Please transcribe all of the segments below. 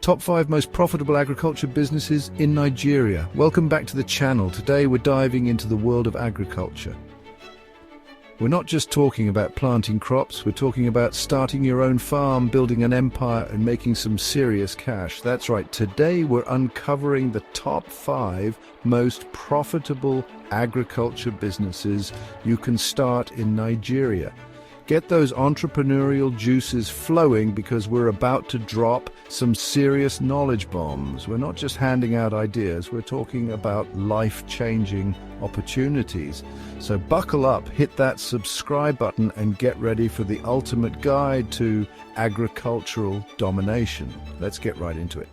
Top 5 most profitable agriculture businesses in Nigeria. Welcome back to the channel. Today we're diving into the world of agriculture. We're not just talking about planting crops, we're talking about starting your own farm, building an empire and making some serious cash. That's right, today we're uncovering the top 5 most profitable agriculture businesses you can start in Nigeria. Get those entrepreneurial juices flowing because we're about to drop some serious knowledge bombs. We're not just handing out ideas, we're talking about life-changing opportunities. So buckle up, hit that subscribe button and get ready for the ultimate guide to agricultural domination. Let's get right into it.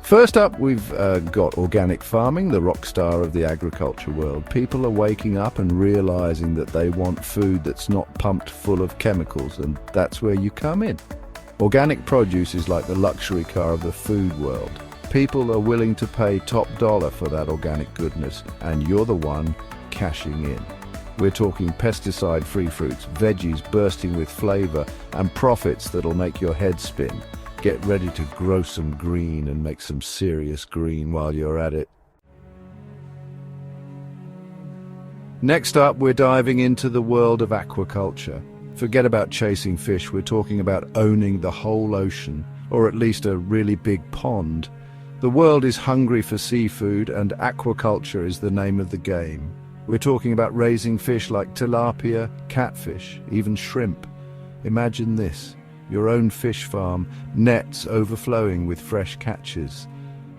First up, we've got organic farming, the rock star of the agriculture world. People are waking up and realizing that they want food that's not pumped full of chemicals, and that's where you come in. Organic produce is like the luxury car of the food world. People are willing to pay top dollar for that organic goodness, and you're the one cashing in. We're talking pesticide-free fruits, veggies bursting with flavor, and profits that'll make your head spin. Get ready to grow some green and make some serious green while you're at it. Next up, we're diving into the world of aquaculture. Forget about chasing fish, we're talking about owning the whole ocean, or at least a really big pond. The world is hungry for seafood, and aquaculture is the name of the game. We're talking about raising fish like tilapia, catfish, even shrimp. Imagine this. Your own fish farm, nets overflowing with fresh catches.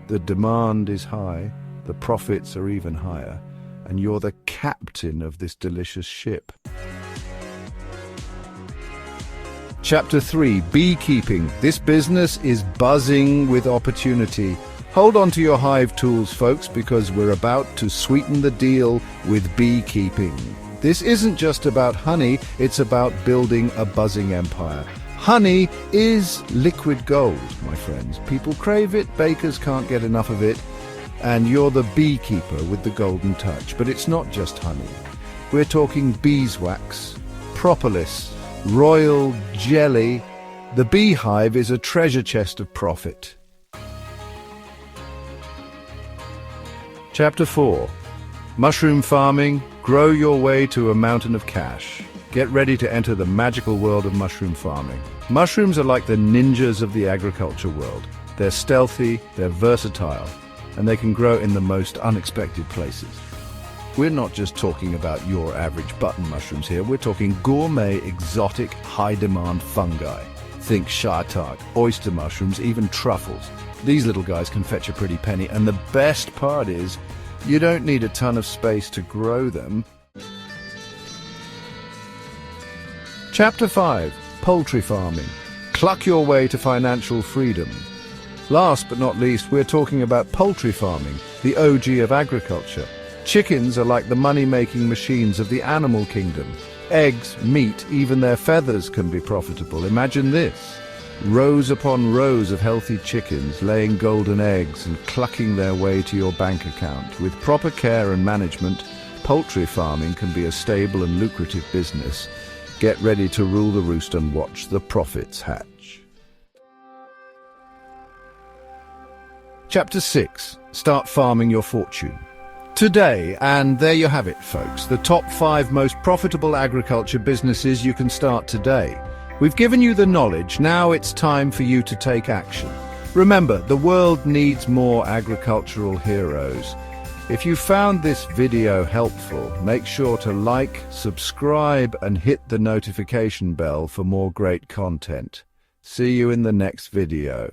The demand is high, the profits are even higher, and you're the captain of this delicious ship. Chapter 3, Beekeeping. This business is buzzing with opportunity. Hold on to your hive tools, folks, because we're about to sweeten the deal with beekeeping. This isn't just about honey, it's about building a buzzing empire. Honey is liquid gold, my friends. People crave it, bakers can't get enough of it, and you're the beekeeper with the golden touch. But it's not just honey. We're talking beeswax, propolis, royal jelly. The beehive is a treasure chest of profit. Chapter 4. Mushroom farming. Grow your way to a mountain of cash. Get ready to enter the magical world of mushroom farming. Mushrooms are like the ninjas of the agriculture world. They're stealthy, they're versatile, and they can grow in the most unexpected places. We're not just talking about your average button mushrooms here, we're talking gourmet, exotic, high-demand fungi. Think shiitake, oyster mushrooms, even truffles. These little guys can fetch a pretty penny, and the best part is, you don't need a ton of space to grow them. Chapter 5, Poultry Farming. Cluck your way to financial freedom. Last but not least, we're talking about poultry farming, the OG of agriculture. Chickens are like the money-making machines of the animal kingdom. Eggs, meat, even their feathers can be profitable. Imagine this. Rows upon rows of healthy chickens laying golden eggs and clucking their way to your bank account. With proper care and management, poultry farming can be a stable and lucrative business. Get ready to rule the roost and watch the profits hatch. Chapter 6. Start farming your fortune. Today, and there you have it, folks, the top 5 most profitable agriculture businesses you can start today. We've given you the knowledge, now it's time for you to take action. Remember, the world needs more agricultural heroes. If you found this video helpful, make sure to like, subscribe, and hit the notification bell for more great content. See you in the next video.